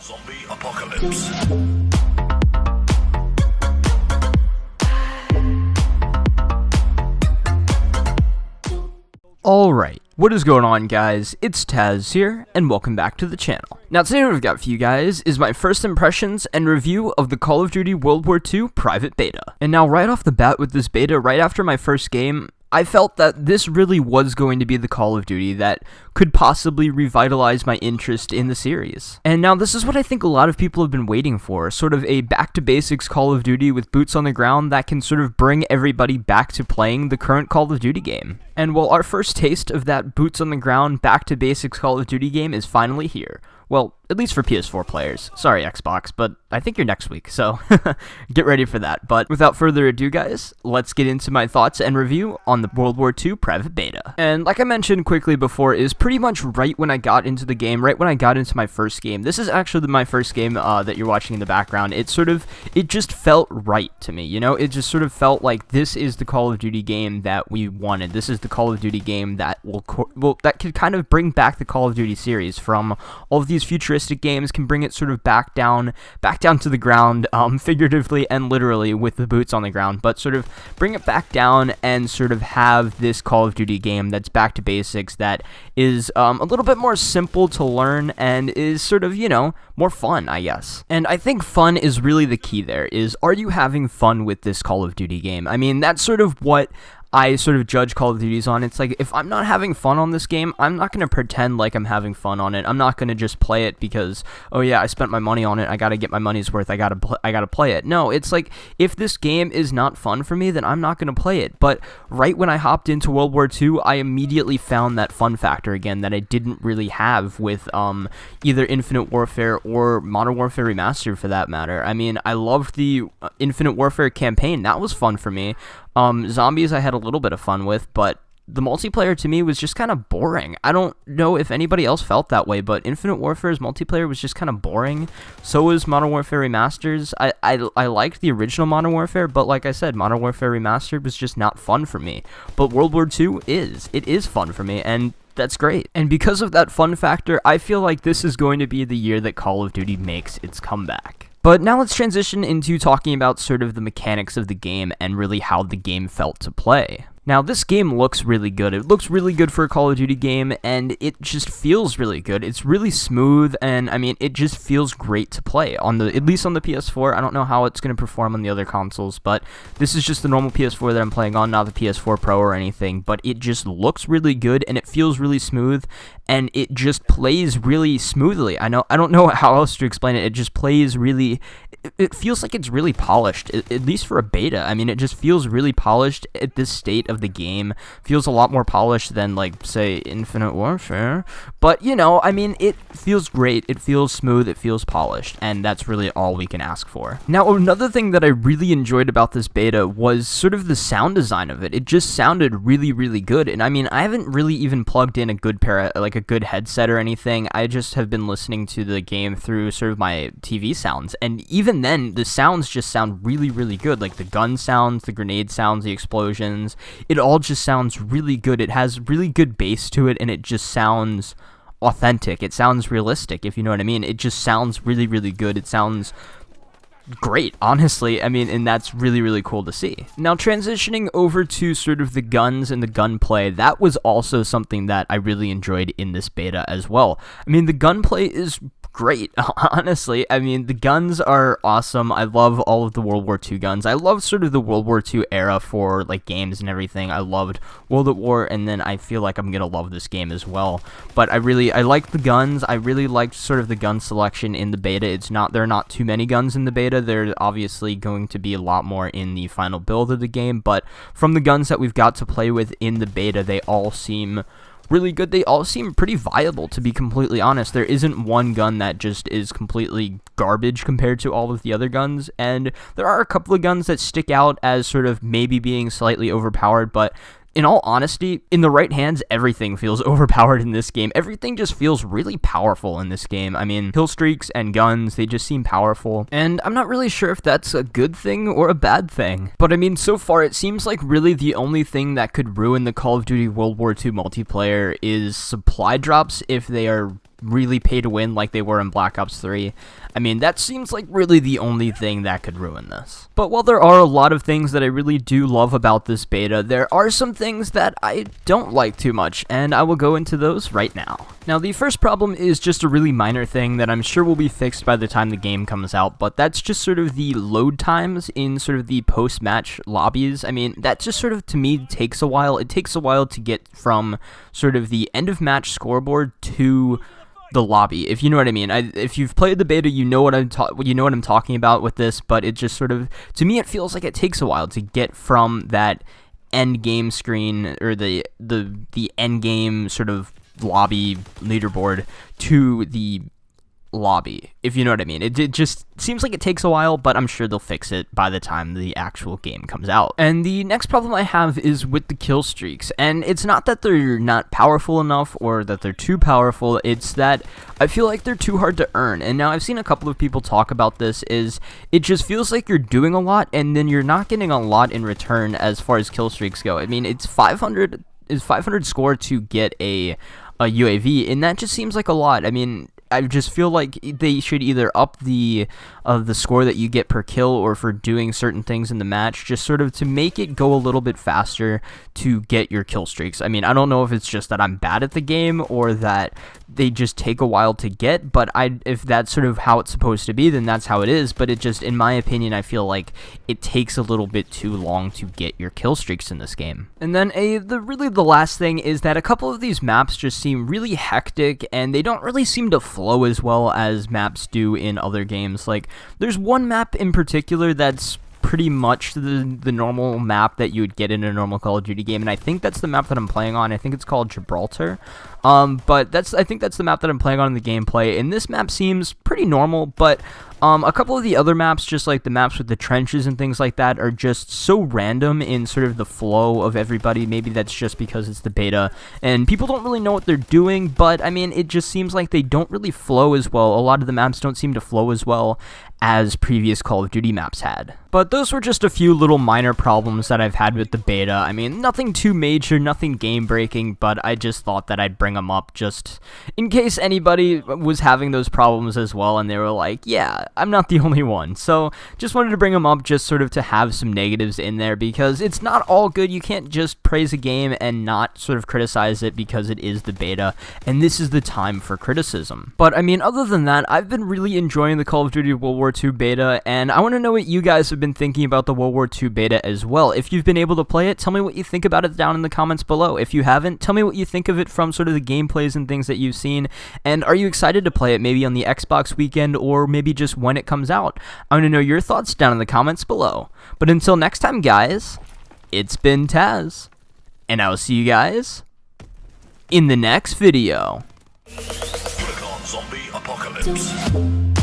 Zombie apocalypse. Alright, what is going on, guys? It's Tazz here, and welcome back to the channel. Now today what I've got for you guys is my first impressions and review of the Call of Duty World War II Private Beta. And now right off the bat with this beta, right after my first game, I felt that this really was going to be the Call of Duty that could possibly revitalize my interest in the series. And now this is what I think a lot of people have been waiting for, sort of a back-to-basics Call of Duty with boots on the ground that can sort of bring everybody back to playing the current Call of Duty game. And well, our first taste of that boots on the ground, back-to-basics Call of Duty game is finally here. Well, at least for PS4 players. Sorry, Xbox, but I think you're next week, so get ready for that. But without further ado, guys, let's get into my thoughts and review on the World War II Private Beta. And like I mentioned quickly before, is pretty much right when I got into the game, right when I got into my first game. This is actually my first game that you're watching in the background. It just felt right to me, you know? It just sort of felt like this is the Call of Duty game that we wanted. This is the Call of Duty game that that could kind of bring back the Call of Duty series from all of these futuristic games, can bring it sort of back down to the ground, figuratively and literally with the boots on the ground, but sort of bring it back down and sort of have this Call of Duty game that's back to basics, that is a little bit more simple to learn and is sort of, you know, more fun, I guess. And I think fun is really the key there, is are you having fun with this Call of Duty game? I mean, that's sort of what I sort of judge Call of Duties on. It's like, if I'm not having fun on this game, I'm not going to pretend like I'm having fun on it. I'm not going to just play it because, oh yeah, I spent my money on it, I got to get my money's worth, I got to play it. No, it's like, if this game is not fun for me, then I'm not going to play it. But right when I hopped into World War II, I immediately found that fun factor again that I didn't really have with either Infinite Warfare or Modern Warfare Remastered, for that matter. I mean, I loved the Infinite Warfare campaign. That was fun for me. Zombies I had a little bit of fun with, but the multiplayer to me was just kind of boring. I don't know if anybody else felt that way, but Infinite Warfare's multiplayer was just kind of boring. So was Modern Warfare Remastered. I liked the original Modern Warfare, but like I said, Modern Warfare Remastered was just not fun for me. But World War II is. It is fun for me, and that's great. And because of that fun factor, I feel like this is going to be the year that Call of Duty makes its comeback. But now let's transition into talking about sort of the mechanics of the game and really how the game felt to play. Now, this game looks really good. It looks really good for a Call of Duty game, and it just feels really good. It's really smooth, and I mean, it just feels great to play, at least on the PS4. I don't know how it's going to perform on the other consoles, but this is just the normal PS4 that I'm playing on, not the PS4 Pro or anything, but it just looks really good, and it feels really smooth, and it just plays really smoothly. I don't know how else to explain it. It just plays really, it feels like it's really polished, at least for a beta. I mean, it just feels really polished at this state of the game. Feels a lot more polished than, like, say, Infinite Warfare. But, you know, I mean, it feels great. It feels smooth. It feels polished. And that's really all we can ask for. Now, another thing that I really enjoyed about this beta was sort of the sound design of it. It just sounded really, really good. And I mean, I haven't really even plugged in a good a good headset or anything. I just have been listening to the game through sort of my TV sounds. And even then, the sounds just sound really, really good. Like the gun sounds, the grenade sounds, the explosions. It all just sounds really good. It has really good bass to it, and it just sounds authentic. It sounds realistic, if you know what I mean. It just sounds really, really good. It sounds great, honestly. I mean, and that's really, really cool to see. Now, transitioning over to sort of the guns and the gunplay, that was also something that I really enjoyed in this beta as well. I mean, the gunplay is great, honestly. I mean, the guns are awesome. I love all of the World War II guns. I love sort of the World War II era for, like, games and everything. I loved World at War, and then I feel like I'm gonna love this game as well. But I like the guns. I really liked sort of the gun selection in the beta. There are not too many guns in the beta. There's obviously going to be a lot more in the final build of the game, but from the guns that we've got to play with in the beta, they all seem really good. They all seem pretty viable, to be completely honest. There isn't one gun that just is completely garbage compared to all of the other guns, and there are a couple of guns that stick out as sort of maybe being slightly overpowered, but in all honesty, in the right hands, everything feels overpowered in this game. Everything just feels really powerful in this game. I mean, kill streaks and guns, they just seem powerful. And I'm not really sure if that's a good thing or a bad thing. But I mean, so far, it seems like really the only thing that could ruin the Call of Duty World War II multiplayer is supply drops if they are really pay to win like they were in Black Ops 3, I mean, that seems like really the only thing that could ruin this. But while there are a lot of things that I really do love about this beta, there are some things that I don't like too much, and I will go into those right now. Now, the first problem is just a really minor thing that I'm sure will be fixed by the time the game comes out, but that's just sort of the load times in sort of the post-match lobbies. I mean, that just sort of, to me, takes a while. It takes a while to get from sort of the end-of-match scoreboard to the lobby, if you know what I mean. If you've played the beta, you know what I'm talking about with this, but it just sort of, to me, it feels like it takes a while to get from that end game screen, or the end game sort of lobby leaderboard, to the lobby, if you know what I mean. It just seems like it takes a while, but I'm sure they'll fix it by the time the actual game comes out. And the next problem I have is with the kill streaks, and it's not that they're not powerful enough or that they're too powerful, it's that I feel like they're too hard to earn. And now I've seen a couple of people talk about this, is it just feels like you're doing a lot and then you're not getting a lot in return as far as kill streaks go. I mean, it's 500 score to get a UAV, and that just seems like a lot. I mean, I just feel like they should either up the score that you get per kill or for doing certain things in the match, just sort of to make it go a little bit faster to get your kill streaks. I mean, I don't know if it's just that I'm bad at the game or that they just take a while to get, but if that's sort of how it's supposed to be, then that's how it is. But it just, in my opinion, I feel like it takes a little bit too long to get your kill streaks in this game. And then the last thing is that a couple of these maps just seem really hectic, and they don't really seem to flow as well as maps do in other games. Like, there's one map in particular that's pretty much the normal map that you would get in a normal Call of Duty game, and I think that's the map that I'm playing on. I think it's called Gibraltar. But I think that's the map that I'm playing on in the gameplay, and this map seems pretty normal, but a couple of the other maps, just like the maps with the trenches and things like that, are just so random in sort of the flow of everybody. Maybe that's just because it's the beta and people don't really know what they're doing, but I mean, it just seems like they don't really flow as well. A lot of the maps don't seem to flow as well as previous Call of Duty maps had. But those were just a few little minor problems that I've had with the beta. I mean, nothing too major, nothing game-breaking, but I just thought that I'd bring them up just in case anybody was having those problems as well, and they were like, yeah, I'm not the only one. So just wanted to bring them up just sort of to have some negatives in there, because it's not all good. You can't just praise a game and not sort of criticize it because it is the beta, and this is the time for criticism. But I mean, other than that, I've been really enjoying the Call of Duty World War II beta, and I want to know what you guys have been thinking about the World War II beta as well. If you've been able to play it, tell me what you think about it down in the comments below. If you haven't, tell me what you think of it from sort of the gameplays and things that you've seen, and are you excited to play it maybe on the Xbox weekend or maybe just when it comes out? I want to know your thoughts down in the comments below. But until next time, guys, it's been Tazz, and I will see you guys in the next video. Click on Zombie Apocalypse.